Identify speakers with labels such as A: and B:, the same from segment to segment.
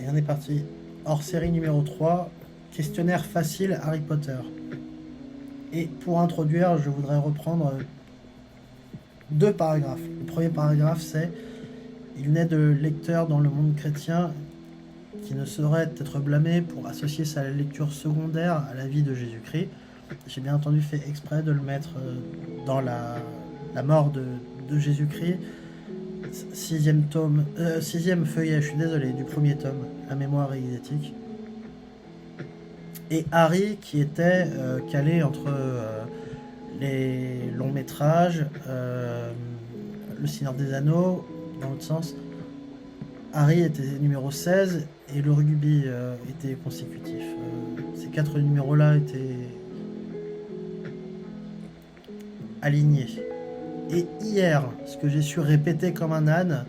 A: Et on est parti. Hors série numéro 3, questionnaire facile Harry Potter. Et pour introduire, je voudrais reprendre deux paragraphes. Le premier paragraphe, c'est: il n'est de lecteur dans le monde chrétien qui ne saurait être blâmé pour associer sa lecture secondaire à la vie de Jésus-Christ. J'ai bien entendu fait exprès de le mettre dans la mort de Jésus-Christ. Sixième tome, sixième feuillet, je suis désolé, du premier tome, la mémoire idétique. Et Harry qui était calé entre les longs métrages, Le Seigneur des Anneaux, dans l'autre sens. Harry était numéro 16 et le rugby était consécutif. Ces quatre numéros-là étaient alignés. Et hier, ce que j'ai su répéter comme un âne,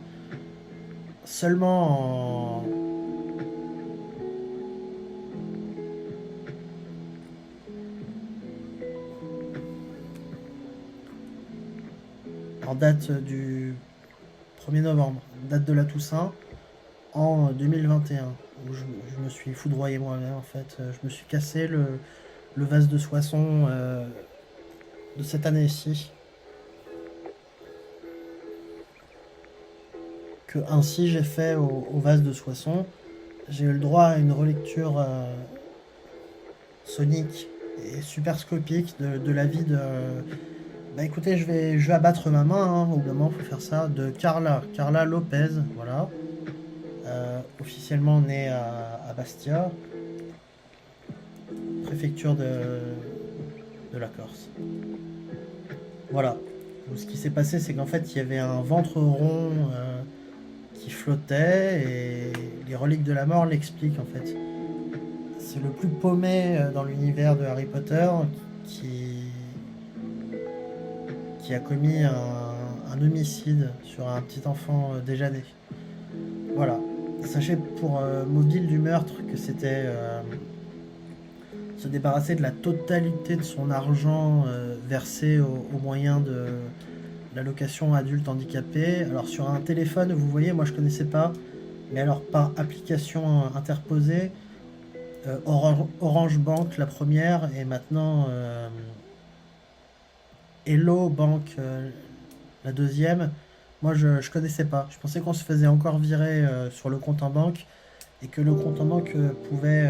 A: seulement en date du 1er novembre, date de la Toussaint, en 2021, où je me suis foudroyé moi-même en fait. Je me suis cassé le vase de Soissons de cette année-ci. Que ainsi j'ai fait au vase de Soissons. J'ai eu le droit à une relecture sonique et superscopique de la vie de... Bah écoutez, je vais abattre ma main, hein, au bout d'un moment, faut faire ça, de Carla Lopez, voilà. Officiellement née à Bastia, préfecture de la Corse. Voilà. Donc, ce qui s'est passé, c'est qu'en fait, il y avait un ventre rond qui flottait, et les reliques de la mort l'expliquent en fait. C'est le plus paumé dans l'univers de Harry Potter qui, qui a commis un homicide sur un petit enfant déjà né. Voilà. Sachez pour Mobile du meurtre que c'était se débarrasser de la totalité de son argent versé au moyen de l'allocation adulte handicapé. Alors sur un téléphone, vous voyez, moi je connaissais pas, mais alors par application interposée, Orange Bank la première, et maintenant Hello Bank la deuxième. Moi je connaissais pas. Je pensais qu'on se faisait encore virer sur le compte en banque, et que le compte en banque pouvait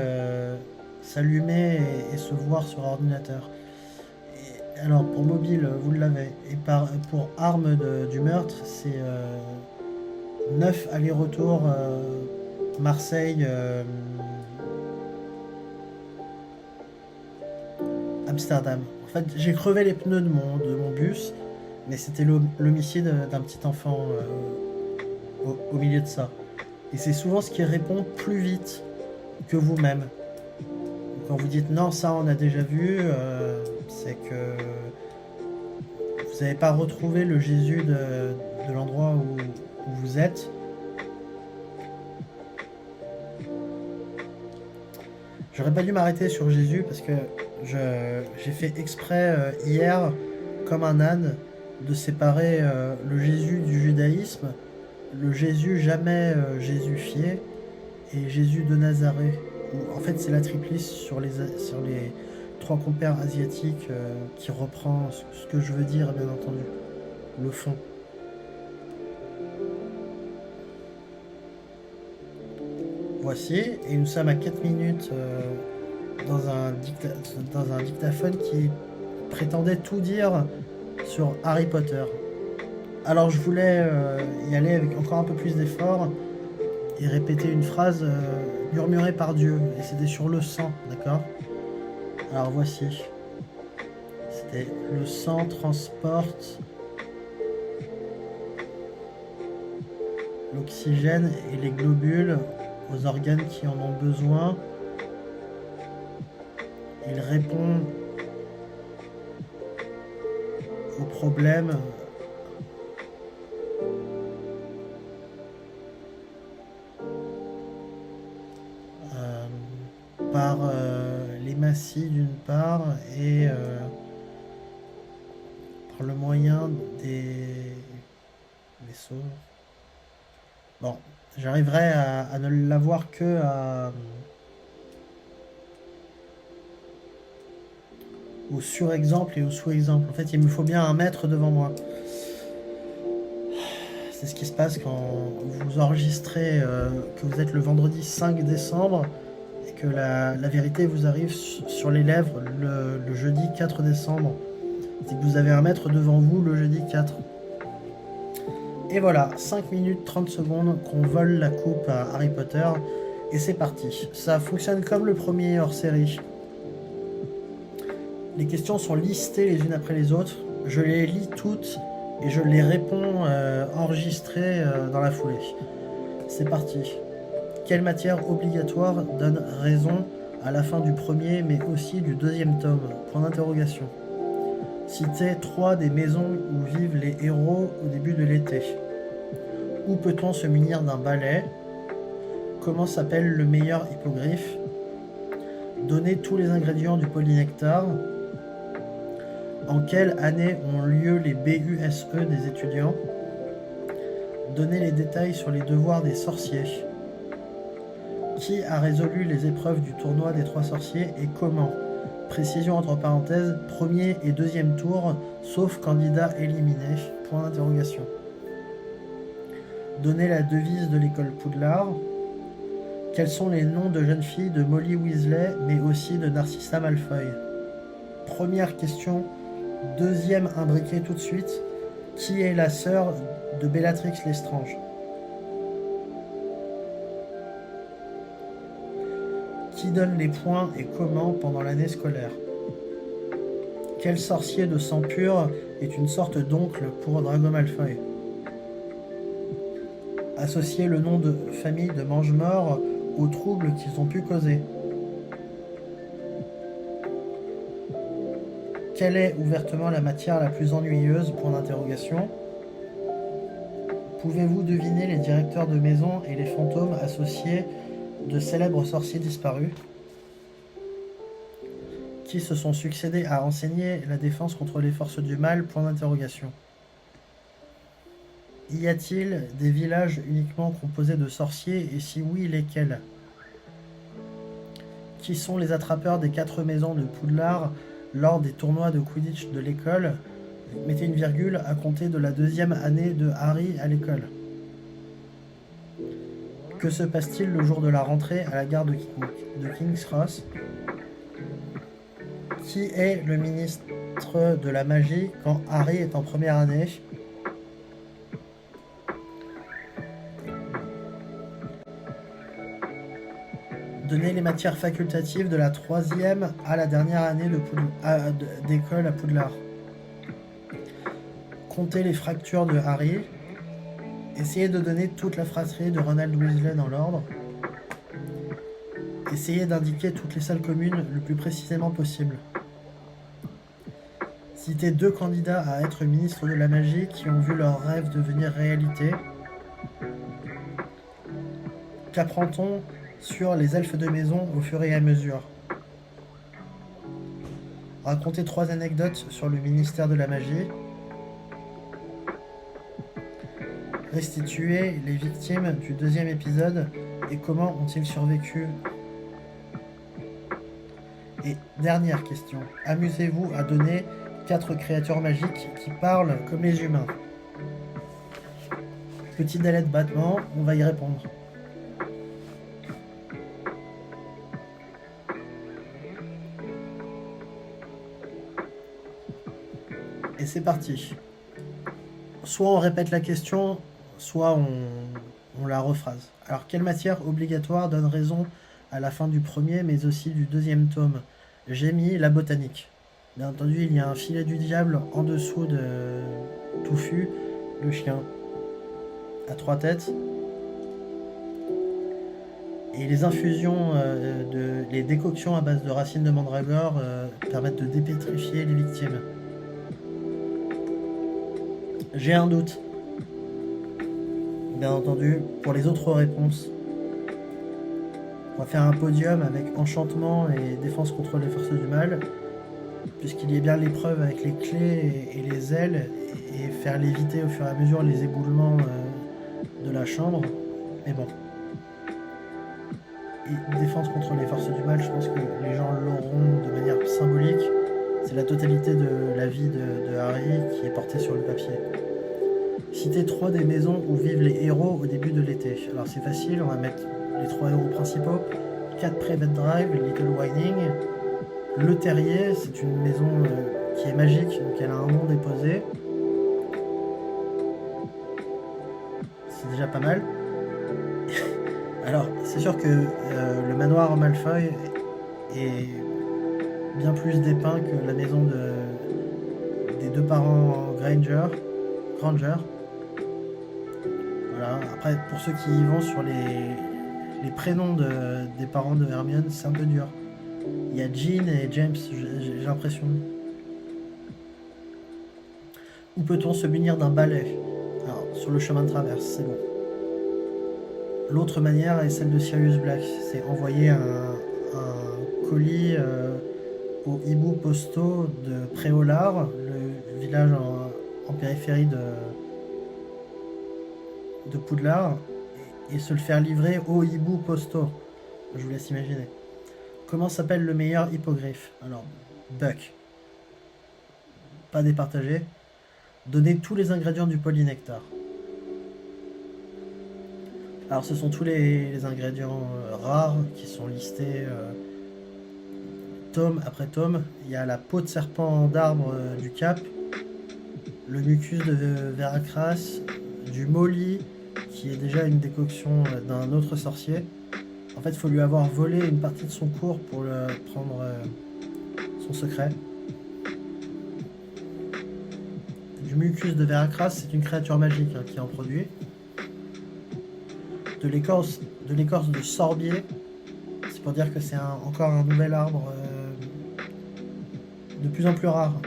A: s'allumer et se voir sur ordinateur. Et alors pour mobile, vous l'avez. Et pour arme du meurtre, c'est 9 allers-retours Marseille Amsterdam. En fait, j'ai crevé les pneus de mon bus, mais c'était l'homicide d'un petit enfant au milieu de ça. Et c'est souvent ce qui répond plus vite que vous-même. Quand vous dites non, ça on a déjà vu, c'est que vous n'avez pas retrouvé le Jésus de l'endroit où vous êtes. J'aurais pas dû m'arrêter sur Jésus parce que j'ai fait exprès hier, comme un âne, de séparer le Jésus du judaïsme, le Jésus jamais jésufié, et Jésus de Nazareth. En fait, c'est la triplice sur les trois compères asiatiques qui reprend ce que je veux dire, bien entendu, le fond. Voici, et nous sommes à 4 minutes dans un dictaphone qui prétendait tout dire sur Harry Potter. Alors je voulais y aller avec encore un peu plus d'effort et répéter une phrase murmurée par Dieu, et c'était sur le sang, d'accord? Alors voici. C'était: le sang transporte l'oxygène et les globules aux organes qui en ont besoin. Il répond aux problèmes par l'hématie d'une part, et par le moyen des vaisseaux. Bon, j'arriverai à ne l'avoir que au surexemple et au sous-exemple. En fait, il me faut bien un maître devant moi. C'est ce qui se passe quand vous enregistrez que vous êtes le vendredi 5 décembre et que la vérité vous arrive sur les lèvres le jeudi 4 décembre. C'est que vous avez un maître devant vous le jeudi 4. Et voilà, 5 minutes 30 secondes qu'on vole la coupe à Harry Potter et c'est parti. Ça fonctionne comme le premier hors-série. Les questions sont listées les unes après les autres. Je les lis toutes et je les réponds enregistrées dans la foulée. C'est parti. Quelle matière obligatoire donne raison à la fin du premier mais aussi du deuxième tome? Point d'interrogation. Citez 3 des maisons où vivent les héros au début de l'été. Où peut-on se munir d'un balai? Comment s'appelle le meilleur hippogriffe? Donnez tous les ingrédients du polynectar. En quelle année ont lieu les BUSE des étudiants? Donnez les détails sur les devoirs des sorciers. Qui a résolu les épreuves du tournoi des 3 sorciers et comment? Précision entre parenthèses, premier et deuxième tour, sauf candidat éliminé. Point d'interrogation. Donnez la devise de l'école Poudlard. Quels sont les noms de jeunes filles de Molly Weasley, mais aussi de Narcissa Malfoy? Première question, deuxième imbriqué tout de suite. Qui est la sœur de Bellatrix Lestrange? Qui donne les points et comment pendant l'année scolaire? Quel sorcier de sang pur est une sorte d'oncle pour Drago Malfoy? Associez le nom de famille de Mange-Morts aux troubles qu'ils ont pu causer. Quelle est ouvertement la matière la plus ennuyeuse? Point d'interrogation. Pouvez-vous deviner les directeurs de maison et les fantômes associés de célèbres sorciers disparus? Qui se sont succédés à enseigner la défense contre les forces du mal? Point d'interrogation. Y a-t-il des villages uniquement composés de sorciers et si oui, lesquels? Qui sont les attrapeurs des 4 maisons de Poudlard lors des tournois de Quidditch de l'école? Mettez une virgule à compter de la 2e année de Harry à l'école. Que se passe-t-il le jour de la rentrée à la gare de King's Cross? Qui est le ministre de la magie quand Harry est en première année? Donnez les matières facultatives de la 3e à la dernière année d'école à Poudlard. Comptez les fractures de Harry. Essayez de donner toute la fratrie de Ronald Weasley dans l'ordre. Essayez d'indiquer toutes les salles communes le plus précisément possible. Citez 2 candidats à être ministre de la magie qui ont vu leur rêve devenir réalité. Qu'apprend-on sur les elfes de maison au fur et à mesure? Racontez 3 anecdotes sur le ministère de la magie. Restituez les victimes du 2e épisode et comment ont-ils survécu? Et dernière question, amusez-vous à donner 4 créatures magiques qui parlent comme les humains. Petit délai de battement, on va y répondre. Et c'est parti. Soit on répète la question, soit on la rephrase. Alors, quelle matière obligatoire donne raison à la fin du premier, mais aussi du 2e tome? J'ai mis la botanique. Bien entendu, il y a un filet du diable en dessous de Touffu, le chien à 3 têtes. Et les infusions, les décoctions à base de racines de mandragore permettent de dépétrifier les victimes. J'ai un doute. Bien entendu, pour les autres réponses, on va faire un podium avec enchantement et défense contre les forces du mal, puisqu'il y a bien l'épreuve avec les clés et les ailes, et faire léviter au fur et à mesure les éboulements de la chambre. Mais bon. Et défense contre les forces du mal, je pense que les gens l'auront de manière symbolique. C'est la totalité de la vie de Harry qui est portée sur le papier. Citez 3 des maisons où vivent les héros au début de l'été. Alors c'est facile, on va mettre les 3 héros principaux. 4 Private Drive, Little Whining. Le Terrier, c'est une maison qui est magique, donc elle a un nom déposé. C'est déjà pas mal. Alors, c'est sûr que le manoir Malfoy est bien plus dépeint que la maison des 2 parents Granger. Voilà. Après, pour ceux qui y vont sur les prénoms des parents de Hermione, c'est un peu dur. Il y a Jean et James, j'ai l'impression. Où peut-on se munir d'un balai? Alors, sur le chemin de traverse, c'est bon. L'autre manière est celle de Sirius Black, c'est envoyer un colis aux hiboux postaux de Préolard, le village en périphérie de Poudlard, et se le faire livrer aux hiboux postaux. Je vous laisse imaginer. Comment s'appelle le meilleur hippogriffe? Alors, Buck. Pas départagé. Donner tous les ingrédients du polynectar. Alors ce sont tous les ingrédients rares qui sont listés tome après tome. Il y a la peau de serpent d'arbre du Cap, le mucus de Veracras, du molly qui est déjà une décoction d'un autre sorcier. En fait, il faut lui avoir volé une partie de son cours pour prendre son secret. Du mucus de Veracras, c'est une créature magique qui en produit. De l'écorce de sorbier, c'est pour dire que c'est encore un nouvel arbre de plus en plus rare.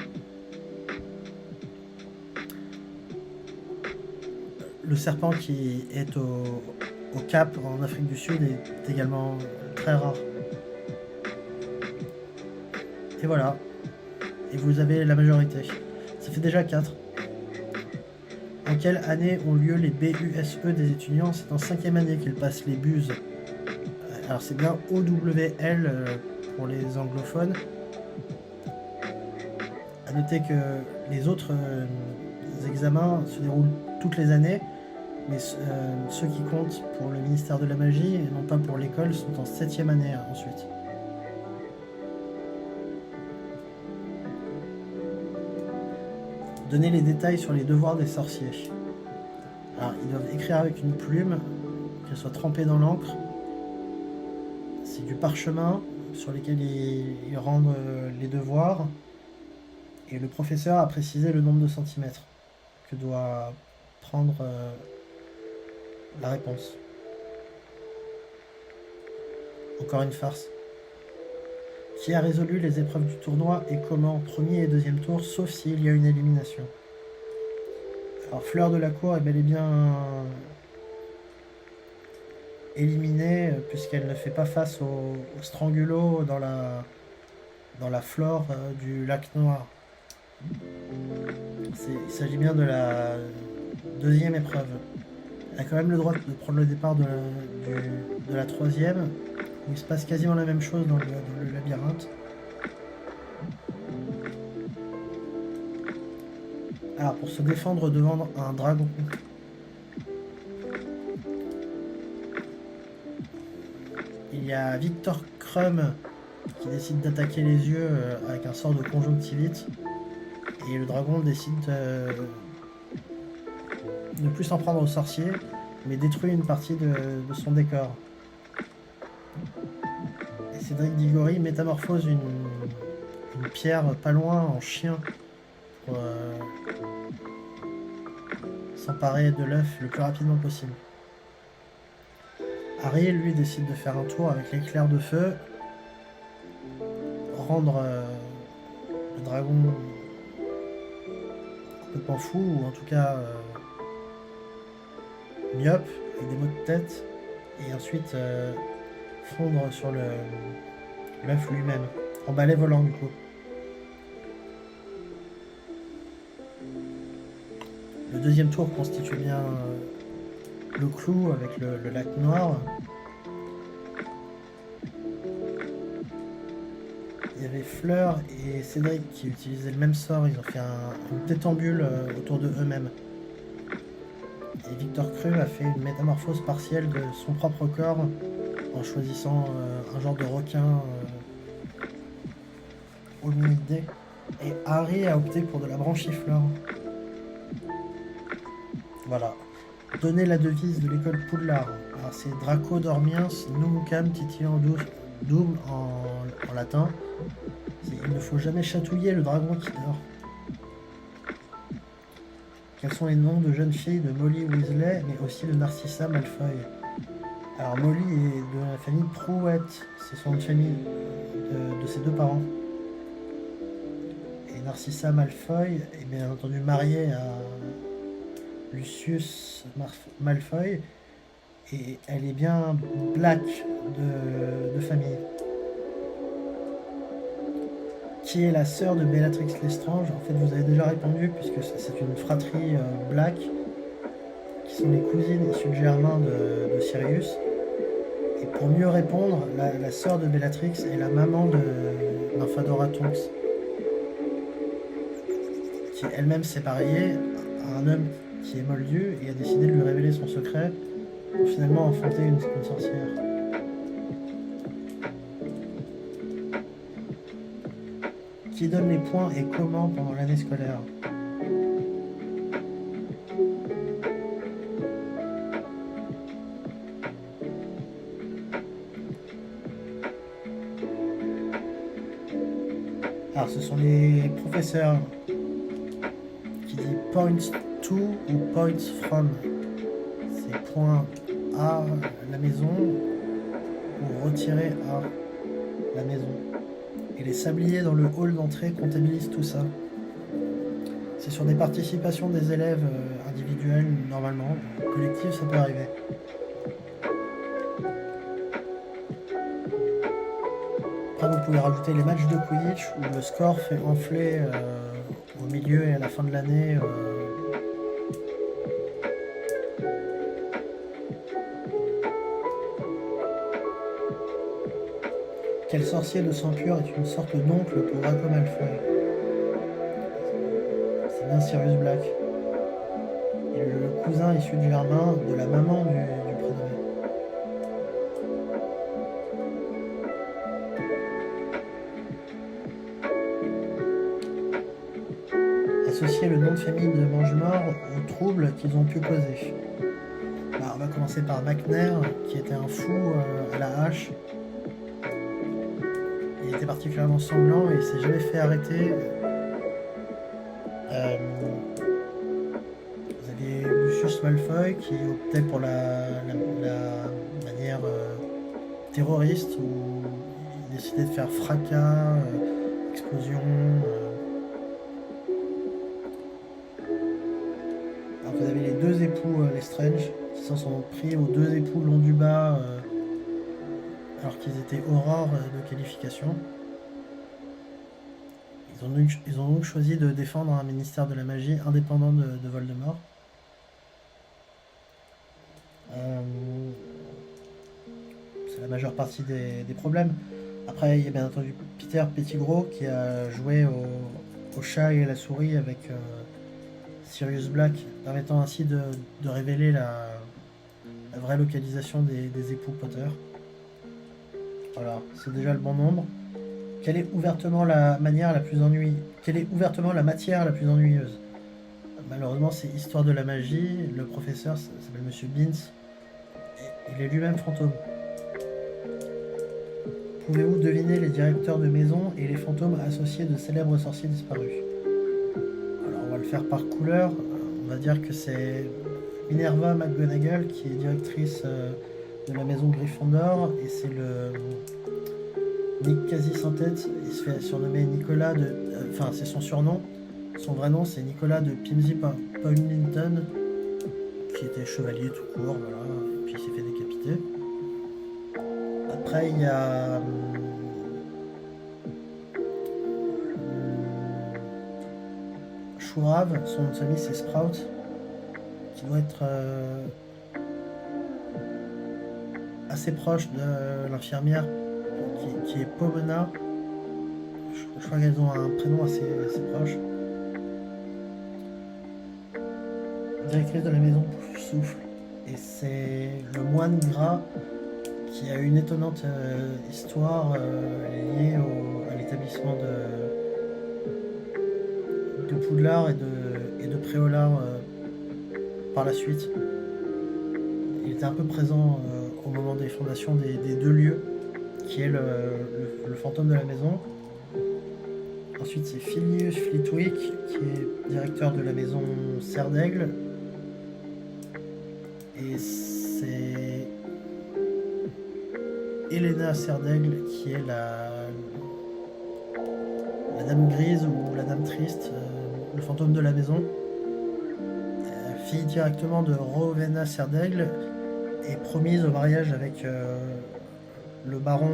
A: Le serpent qui est au Cap en Afrique du Sud est également très rare. Et voilà. Et vous avez la majorité. Ça fait déjà 4. En quelle année ont lieu les BUSE des étudiants? C'est en 5e année qu'ils passent les BUS. Alors c'est bien OWL pour les anglophones. A noter que les autres examens se déroulent toutes les années, mais ceux qui comptent pour le ministère de la Magie et non pas pour l'école sont en 7e année ensuite. Donner les détails sur les devoirs des sorciers. Alors, ils doivent écrire avec une plume, qu'elle soit trempée dans l'encre. C'est du parchemin sur lequel ils rendent les devoirs. Et le professeur a précisé le nombre de centimètres que doit prendre la réponse. Encore une farce. Qui a résolu les épreuves du tournoi et comment? Premier et deuxième tour, sauf s'il y a une élimination. Alors Fleur de la Cour est bel et bien éliminée puisqu'elle ne fait pas face au Strangulo dans la flore du lac Noir. Il s'agit bien de la deuxième épreuve. Elle a quand même le droit de prendre le départ de la troisième, où il se passe quasiment la même chose dans le labyrinthe. Alors, pour se défendre devant un dragon. Il y a Victor Krum qui décide d'attaquer les yeux avec un sort de conjonctivite. Et le dragon décide de ne plus s'en prendre au sorcier, mais détruit une partie de son décor. Et Cédric Diggory métamorphose une pierre pas loin en chien pour s'emparer de l'œuf le plus rapidement possible. Harry, lui, décide de faire un tour avec l'éclair de feu, rendre le dragon complètement fou, ou en tout cas myope, avec des maux de tête, et ensuite fondre sur l'œuf lui-même, en balai volant du coup. Le deuxième tour constitue bien le clou avec le lac noir. Il y avait Fleur et Cédric qui utilisaient le même sort, ils ont fait une détambule autour de eux-mêmes. Et Victor Cru a fait une métamorphose partielle de son propre corps en choisissant un genre de requin hominidé. Et Harry a opté pour de la branchifleur. Voilà. Donnez la devise de l'école Poudlard. Alors c'est Draco Dormiens, Nunquam titillant double en latin. Il ne faut jamais chatouiller le dragon qui dort. Quels sont les noms de jeunes filles de Molly Weasley, mais aussi de Narcissa Malfoy? Alors Molly est de la famille Prouet, c'est son nom de famille de ses deux parents. Et Narcissa Malfoy est bien entendu mariée à Lucius Malfoy, et elle est bien Black de famille. Qui est la sœur de Bellatrix Lestrange? En fait, vous avez déjà répondu, puisque c'est une fratrie Black, qui sont les cousines issues de Germain de Sirius. Et pour mieux répondre, la sœur de Bellatrix est la maman de Nymphadora Tonks, qui elle-même s'est mariée à un homme qui est moldu et a décidé de lui révéler son secret pour finalement enfanter une sorcière. Qui donne les points et comment pendant l'année scolaire? Alors ce sont les professeurs qui disent points to ou points from. C'est points à la maison ou retirer à la maison. Et les sabliers dans le hall d'entrée comptabilisent tout ça. C'est sur des participations des élèves individuelles normalement. Collectif, ça peut arriver. Après, vous pouvez rajouter les matchs de Quidditch où le score fait enfler au milieu et à la fin de l'année. Quel sorcier de sang pur est une sorte d'oncle pour Draco Malfoy? C'est bien Sirius Black. Et le cousin issu du Germain de la maman du prénommé. Associer le nom de famille de Mangemort aux troubles qu'ils ont pu causer. Alors, on va commencer par McNair, qui était un fou à la hache. Il était particulièrement sanglant et il s'est jamais fait arrêter. Vous aviez Lucius Malfoy qui optait pour la manière terroriste où il décidait de faire fracas, explosion. Alors vous avez les deux époux Lestrange qui s'en sont pris aux deux époux Londubat alors qu'ils étaient aurore de qualification. Ils ont donc choisi de défendre un ministère de la magie indépendant de Voldemort. C'est la majeure partie des problèmes. Après, il y a bien entendu Peter Pettigrew qui a joué au chat et à la souris avec Sirius Black, permettant ainsi de révéler la vraie localisation des époux Potter. Voilà, c'est déjà le bon nombre. Quelle est ouvertement la matière la plus ennuyeuse? Malheureusement, c'est Histoire de la magie. Le professeur s'appelle Monsieur Binns. Et il est lui-même fantôme. Pouvez-vous deviner les directeurs de maison et les fantômes associés de célèbres sorciers disparus? Alors, on va le faire par couleur. On va dire que c'est Minerva McGonagall qui est directrice de la maison Gryffondor, et c'est le Nick quasi sans tête. Il se fait surnommer Nicolas enfin c'est son surnom. Son vrai nom c'est Nicolas de Pimsy Poynington, qui était chevalier tout court, voilà, et puis il s'est fait décapiter. Après il y a Chourave, son nom de famille c'est Sprout, qui doit être assez proche de l'infirmière qui est Pomona. Je crois qu'elles ont un prénom assez proche. Directrice de la maison Souffle. Et c'est le moine gras qui a une étonnante histoire liée à l'établissement de Poudlard et de Préolard par la suite. Il était un peu présent au moment des fondations des deux lieux, qui est le fantôme de la maison. Ensuite, c'est Phineas Flitwick, qui est directeur de la maison Serre d'Aigle. Et c'est Helena Serre d'Aigle, qui est la dame grise ou la dame triste, le fantôme de la maison. Fille directement de Rowena Serre d'Aigle et promise au mariage avec le baron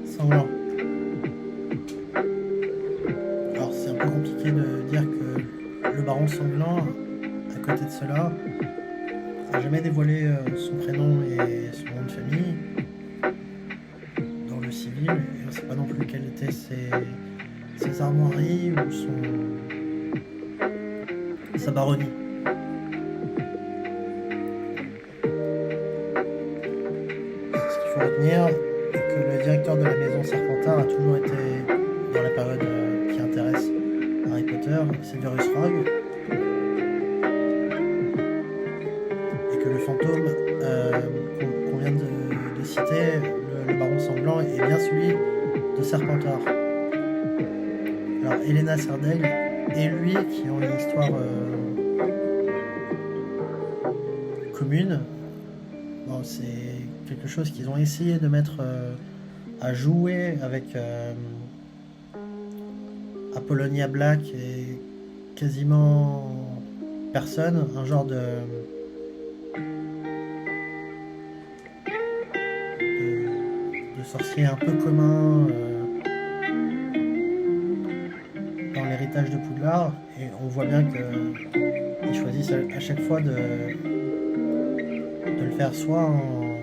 A: Sanglant. Alors c'est un peu compliqué de dire que le baron Sanglant, à côté de cela, n'a jamais dévoilé son prénom et son nom de famille dans le civil, et on ne sait pas non plus quelles étaient ses armoiries ou sa baronnie. Ce qu'il faut retenir est que le directeur de la maison Serpentard a toujours été, dans la période qui intéresse Harry Potter, Severus Rogue, et que le fantôme qu'on vient de citer, le baron sanglant, est bien celui de Serpentard. Alors Helena Serre d'Aigle et lui, qui ont une histoire commune, bon, c'est quelque chose qu'ils ont essayé de mettre à jouer avec Apollonia Black et quasiment personne, un genre de sorcier un peu commun dans l'héritage de Poudlard, et on voit bien qu'ils choisissent à chaque fois de le faire soit en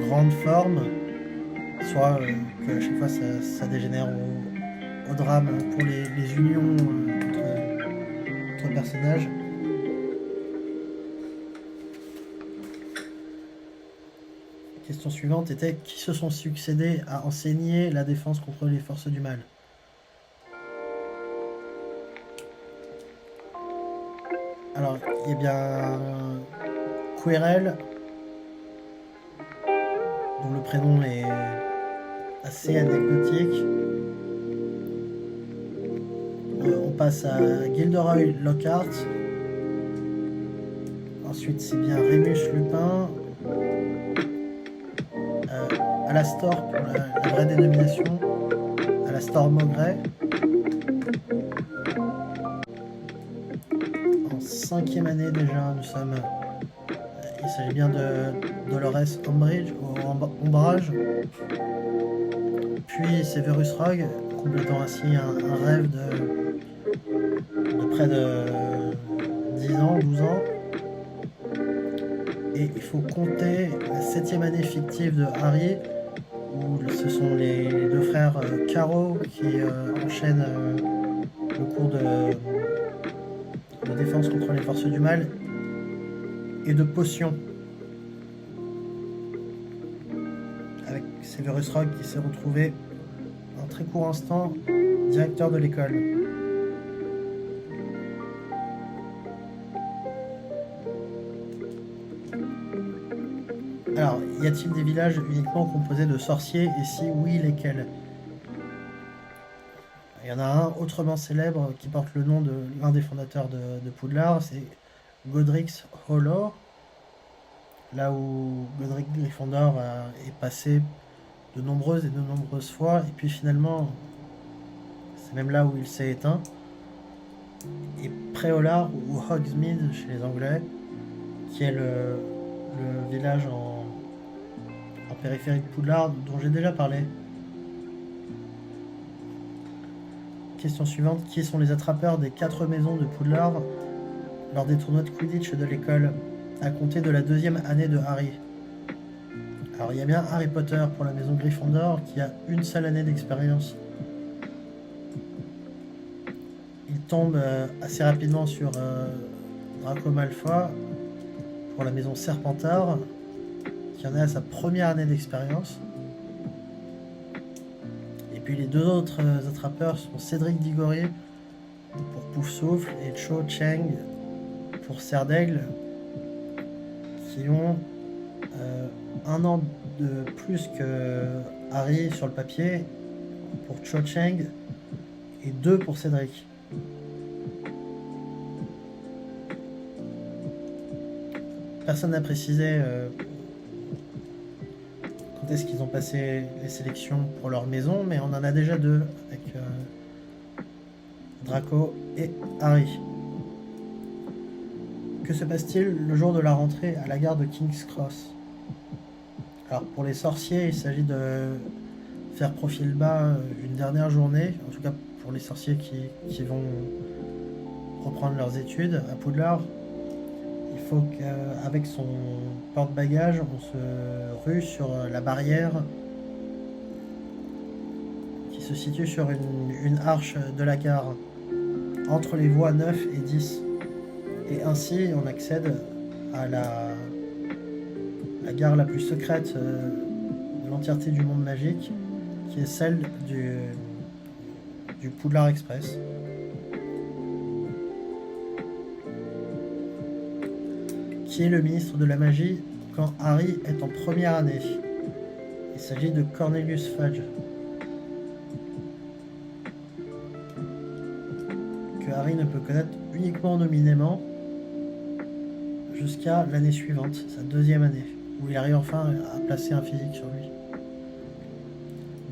A: grande forme, soit qu'à chaque fois ça dégénère au drame pour les unions entre personnages. La question suivante était: qui se sont succédés à enseigner la défense contre les forces du mal? Alors, il y a bien Quirrell, dont le prénom est assez anecdotique. On passe à Gilderoy Lockhart. Ensuite, c'est bien Rémus Lupin. Alastor pour la vraie dénomination, Alastor Maugret. En 5e année déjà, nous sommes. Il s'agit bien de Dolores Umbridge, au Ombrage. Puis Severus Rogue, complétant ainsi un rêve de près de 10 ans, 12 ans. Et il faut compter la 7e année fictive de Harry, où ce sont les deux frères Caro qui enchaînent le cours de défense contre les forces du mal et de potions, avec Severus Rogue qui s'est retrouvé en très court instant directeur de l'école. Alors, y a-t-il des villages uniquement composés de sorciers, et si oui, lesquels? Il y en a un autrement célèbre qui porte le nom de l'un des fondateurs de Poudlard, c'est Godric's Hollow, là où Godric Gryffondor est passé de nombreuses fois, et puis finalement, c'est même là où il s'est éteint. Et Préolard, ou Hogsmeade chez les Anglais, qui est le village en périphérie de Poudlard, dont j'ai déjà parlé. Question suivante: qui sont les attrapeurs des 4 maisons de Poudlard lors des tournois de Quidditch de l'école? à compter de la 2e année de Harry. Alors il y a bien Harry Potter pour la maison Gryffondor qui a une seule année d'expérience. Il tombe assez rapidement sur Draco Malfoy pour la maison Serpentard qui en est à sa première année d'expérience. Et puis les deux autres attrapeurs sont Cédric Diggory pour Poufsouffle et Cho Cheng pour Serre d'Aigle, qui ont un an de plus que Harry sur le papier pour Cho Cheng et 2 pour Cédric. Personne n'a précisé quand est-ce qu'ils ont passé les sélections pour leur maison, mais on en a déjà 2 avec Draco et Harry. Que se passe-t-il le jour de la rentrée à la gare de King's Cross? Alors pour les sorciers, il s'agit de faire profil bas une dernière journée, en tout cas pour les sorciers qui vont reprendre leurs études à Poudlard. Il faut qu'avec son porte-bagages, on se rue sur la barrière qui se situe sur une arche de la gare, entre les voies 9 et 10. Et ainsi, on accède à la gare la plus secrète de l'entièreté du monde magique, qui est celle du Poudlard Express. Qui est le ministre de la magie quand Harry est en première année? Il s'agit de Cornelius Fudge. Que Harry ne peut connaître uniquement nominément jusqu'à l'année suivante, sa 2e année, où il arrive enfin à placer un physique sur lui.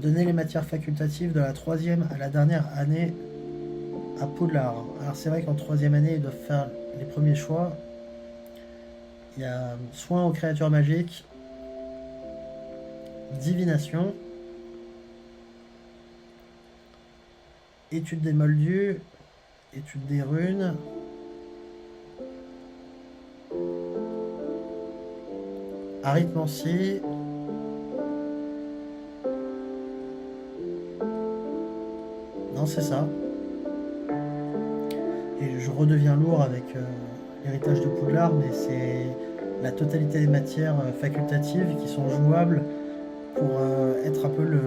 A: Donner les matières facultatives de la 3e à la dernière année à Poudlard. Alors c'est vrai qu'en 3e année, ils doivent faire les premiers choix. Il y a soin aux créatures magiques, divination, étude des moldus, étude des runes, arithmancie, non c'est ça. Et je redeviens lourd avec l'héritage de Poudlard, mais c'est la totalité des matières facultatives qui sont jouables pour être un peu le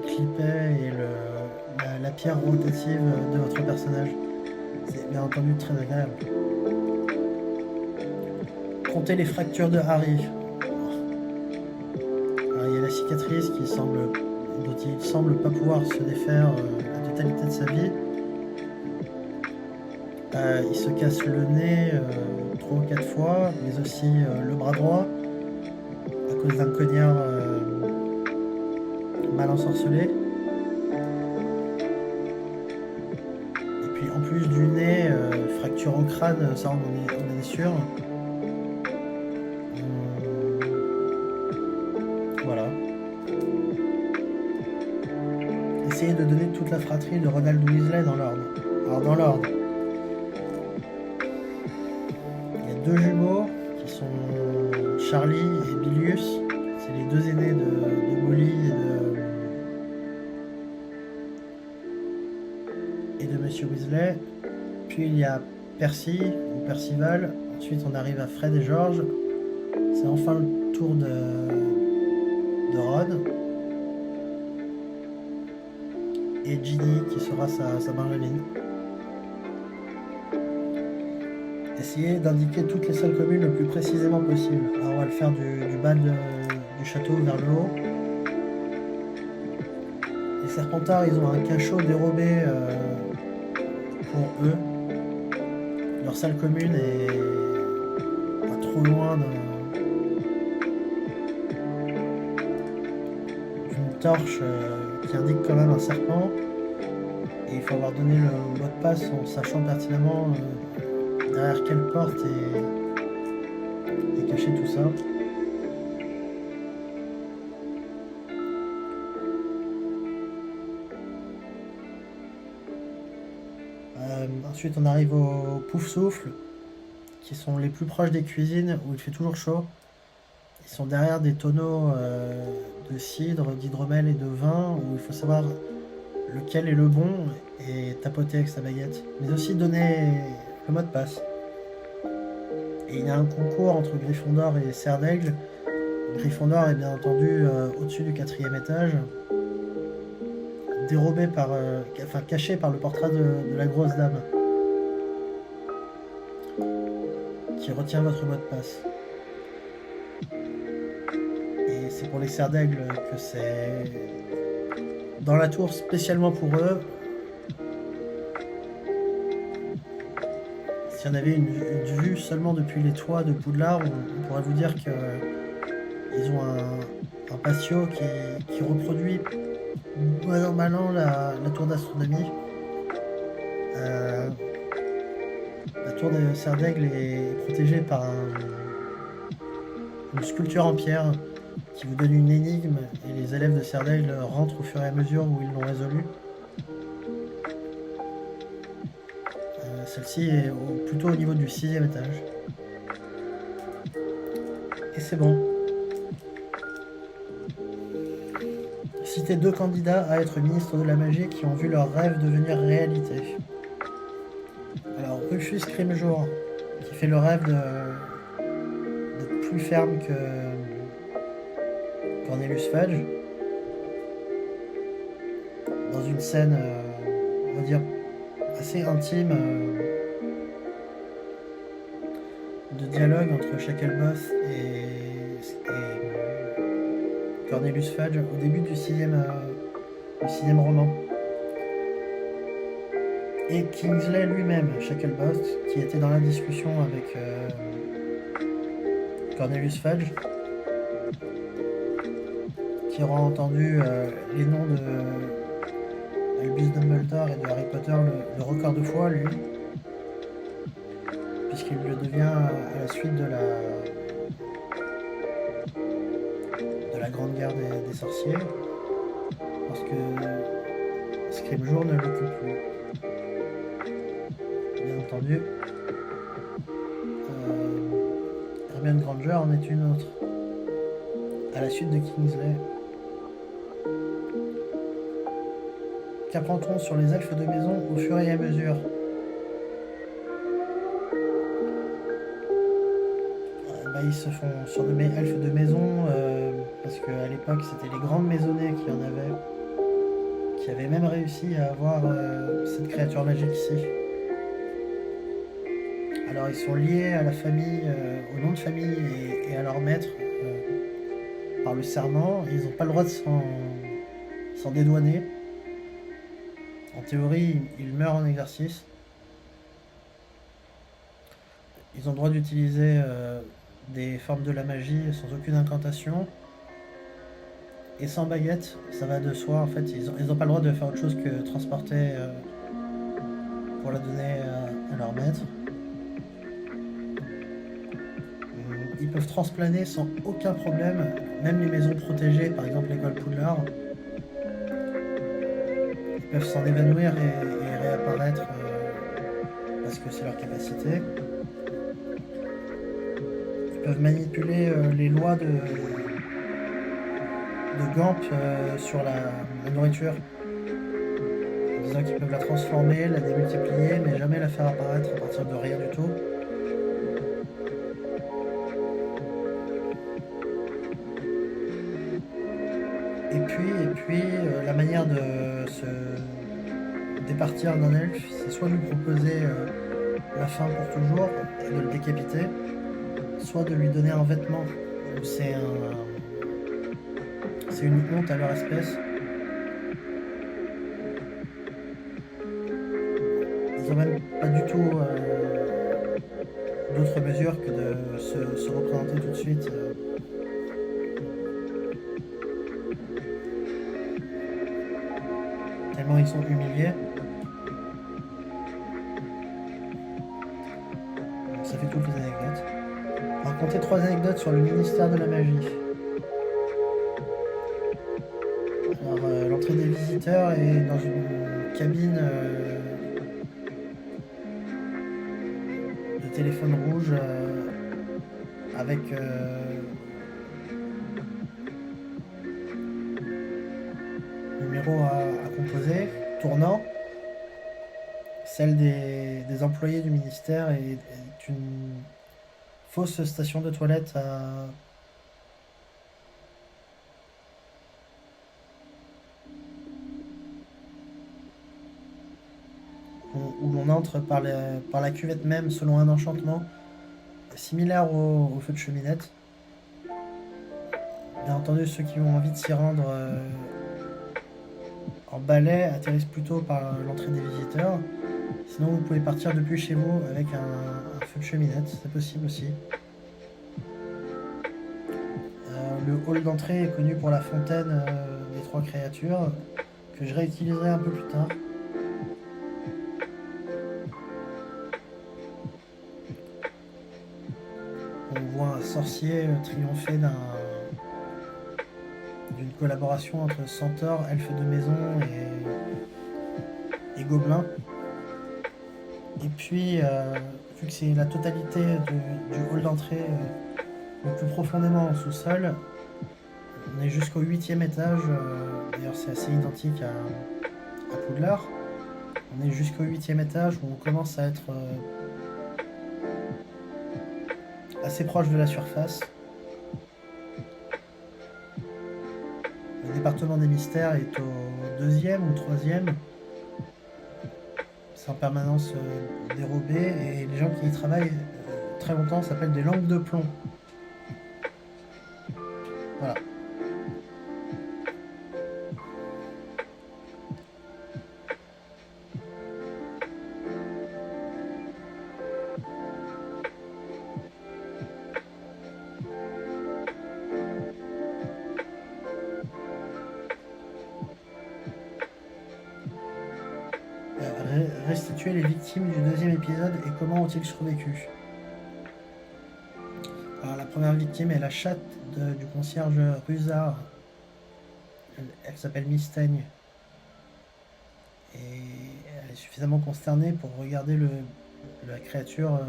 A: clipet et la pierre rotative de votre personnage. C'est bien entendu très agréable. Comptez les fractures de Harry. Alors, il y a la cicatrice dont il semble pas pouvoir se défaire la totalité de sa vie. Il se casse le nez 3 ou 4 fois, mais aussi le bras droit, à cause d'un cognard mal ensorcelé. Et puis en plus du nez, fracture au crâne, ça on est sûr. Voilà. Essayez de donner toute la fratrie de Ronald Weasley dans l'ordre. Alors dans l'ordre, 2 jumeaux qui sont Charlie et Bilius, c'est les 2 aînés de Molly et de Monsieur Weasley. Puis il y a Percy ou Percival. Ensuite on arrive à Fred et George. C'est enfin le tour de Ron. Et Ginny qui sera sa Benjamin. Essayez d'indiquer toutes les salles communes le plus précisément possible. Alors on va le faire du bas du château vers le haut. Les Serpentards, ils ont un cachot dérobé pour eux. Leur salle commune est pas trop loin d'une torche qui indique quand même un serpent. Et il faut avoir donné le mot de passe en sachant pertinemment derrière quelle porte est caché tout ça. Ensuite on arrive au Poufsouffle, qui sont les plus proches des cuisines où il fait toujours chaud. Ils sont derrière des tonneaux de cidre, d'hydromel et de vin où il faut savoir lequel est le bon et tapoter avec sa baguette. Mais aussi donner le mot de passe. Et il y a un concours entre Gryffondor et Serre d'Aigle. Gryffondor est bien entendu au-dessus du 4e étage, dérobé par, enfin caché par le portrait de la grosse dame, qui retient votre mot de passe. Et c'est pour les Serres d'Aigle que c'est dans la tour spécialement pour eux. Si on avait une vue seulement depuis les toits de Poudlard, on pourrait vous dire qu'ils ont un patio qui reproduit mal an mal an la tour d'astronomie. La tour de Serre d'Aigle est protégée par une sculpture en pierre qui vous donne une énigme et les élèves de Serre d'Aigle rentrent au fur et à mesure où ils l'ont résolue. Celle-ci est plutôt au niveau du 6e étage. Et c'est bon. Citez 2 candidats à être ministre de la magie qui ont vu leur rêve devenir réalité. Alors, Rufus Scrimgeour, qui fait le rêve d'être plus ferme que Cornelius Fudge, dans une scène, on va dire, assez intime de dialogue entre Shacklebolt et Cornelius Fudge au début du 6e roman. Et Kingsley lui-même, Shacklebolt, qui était dans la discussion avec Cornelius Fudge, qui aura entendu les noms de Albus Dumbledore et de Harry Potter le record de fois, lui, puisqu'il le devient à la suite de la Grande Guerre des Sorciers, parce que Scrimgeour ne l'occupe plus. Bien entendu, Hermione Granger en est une autre, à la suite de Kingsley. Qu'apprend-on sur les elfes de maison au fur et à mesure? Ils se font surnommer elfes de maison parce qu'à l'époque c'était les grandes maisonnées qui en avaient, qui avaient même réussi à avoir cette créature magique ici. Alors ils sont liés à la famille, au nom de famille et à leur maître par le serment, et ils n'ont pas le droit de s'en dédouaner. En théorie, ils meurent en exercice. Ils ont le droit d'utiliser des formes de la magie sans aucune incantation. Et sans baguette, ça va de soi. En fait, ils n'ont pas le droit de faire autre chose que transporter pour la donner à leur maître. Ils peuvent transplaner sans aucun problème, même les maisons protégées, par exemple l'école Poudlard. Ils peuvent s'en évanouir et réapparaître parce que c'est leur capacité. Ils peuvent manipuler les lois de Gamp sur la nourriture, en disant qu'ils peuvent la transformer, la démultiplier, mais jamais la faire apparaître à partir de rien du tout. Et puis la manière de se départir d'un elfe, c'est soit lui proposer la fin pour toujours et de le décapiter, soit de lui donner un vêtement. C'est une honte à leur espèce. Ils n'ont même pas du tout d'autres mesures que de se représenter tout de suite. Tellement ils sont humiliés. Ça fait toutes les anecdotes. On va raconter 3 anecdotes sur le ministère de la magie. Alors, l'entrée des visiteurs est dans une cabine de téléphone rouge avec numéro à composer, tournant. Celle des employés du ministère est une fausse station de toilette où l'on entre par la cuvette même selon un enchantement similaire au feu de cheminette. Bien entendu, ceux qui ont envie de s'y rendre en balai atterrissent plutôt par l'entrée des visiteurs. Sinon, vous pouvez partir depuis chez vous avec un feu de cheminette, c'est possible aussi. Le hall d'entrée est connu pour la fontaine des trois créatures, que je réutiliserai un peu plus tard. On voit un sorcier triompher d'une collaboration entre centaures, elfes de maison et gobelins. Et puis, vu que c'est la totalité du hall d'entrée le plus profondément en sous-sol, on est jusqu'au 8e étage. D'ailleurs, c'est assez identique à Poudlard. On est jusqu'au 8e étage où on commence à être assez proche de la surface. Le département des mystères est au 2e ou 3e. C'est en permanence dérobé et les gens qui y travaillent très longtemps s'appellent des lampes de plomb. Voilà. Restituer les victimes du 2e épisode et comment ont-ils survécu. Alors la première victime est la chatte du concierge Rusard. Elle s'appelle Mistaigne. Et elle est suffisamment consternée pour regarder la créature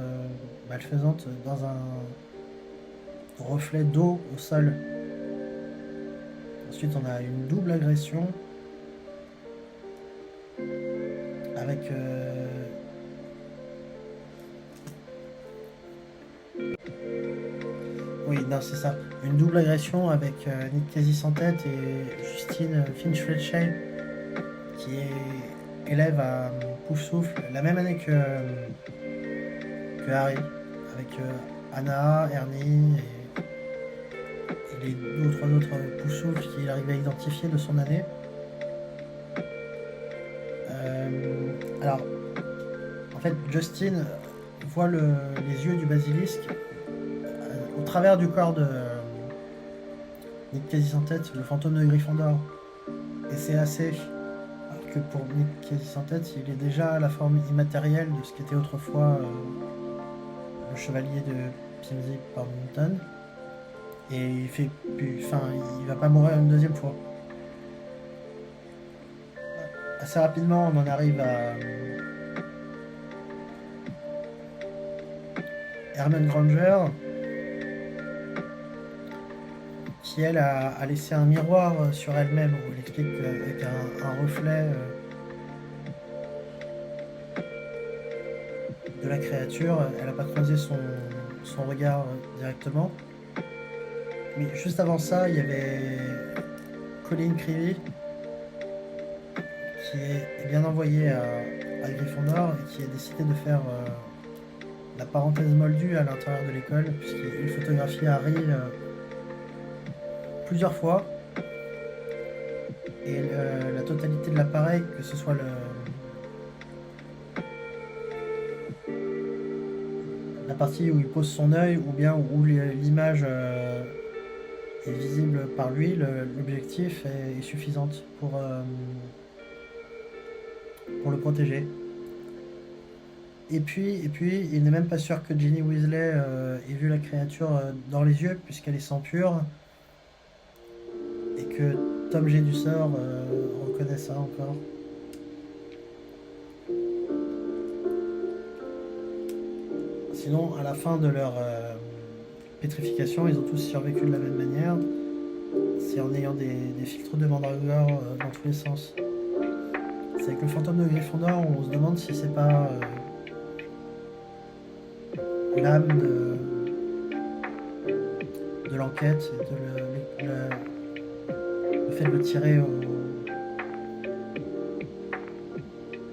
A: malfaisante dans un reflet d'eau au sol. Ensuite on a une double agression avec oui, non, c'est ça. Une double agression avec Nick Quasi sans tête et Justine Finch-Fletcher, qui est élève à Pouf Souffle, la même année que Harry, avec Anna, Ernie et les 2 ou 3 autres Pouf Souffle qu'il arrive à identifier de son année. Alors, en fait, Justine voit les yeux du basilisque au travers du corps de Nick Quasi sans tête, le fantôme de Gryffondor. Et c'est assez. Alors que pour Nick Quasi sans tête, il est déjà la forme immatérielle de ce qu'était autrefois le chevalier de Pimsy Partington. Et il va pas mourir une 2e fois. Assez rapidement, on en arrive à Hermione Granger, qui elle a laissé un miroir sur elle-même où elle explique qu'avec un reflet de la créature, elle n'a pas croisé son regard directement. Mais juste avant ça, il y avait Colin Creevy, qui est bien envoyé à Gryffondor et qui a décidé de faire la parenthèse moldue à l'intérieur de l'école, puisqu'il photographie Harry plusieurs fois. Et la totalité de l'appareil, que ce soit la partie où il pose son œil ou bien où l'image est visible par lui, l'objectif est suffisante pour le protéger. Et puis, il n'est même pas sûr que Ginny Weasley ait vu la créature dans les yeux, puisqu'elle est sang pur, et que Tom G. du sort reconnaît ça encore. Sinon, à la fin de leur pétrification, ils ont tous survécu de la même manière. C'est en ayant des filtres de mandragore dans tous les sens. C'est avec le fantôme de Gryffondor, on se demande si c'est pas l'âme de l'enquête, le fait de le tirer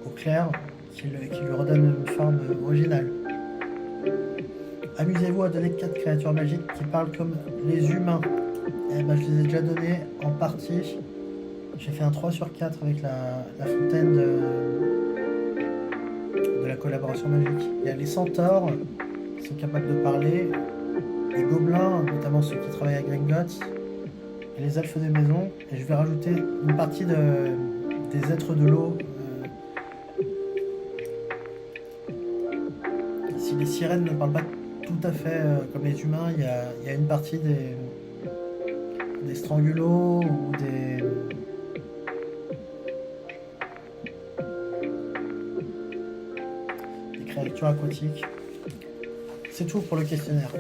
A: au clair, qui lui redonne une forme originale. Amusez-vous à donner 4 créatures magiques qui parlent comme les humains. Eh ben, je les ai déjà données en partie. J'ai fait un 3 sur 4 avec la fontaine de la collaboration magique. Il y a les centaures qui sont capables de parler, les gobelins, notamment ceux qui travaillent à Gringotts, et les elfes des maisons. Et je vais rajouter une partie des êtres de l'eau. Si les sirènes ne parlent pas tout à fait comme les humains, il y a une partie des strangulos ou des créatures aquatiques. C'est tout pour le questionnaire.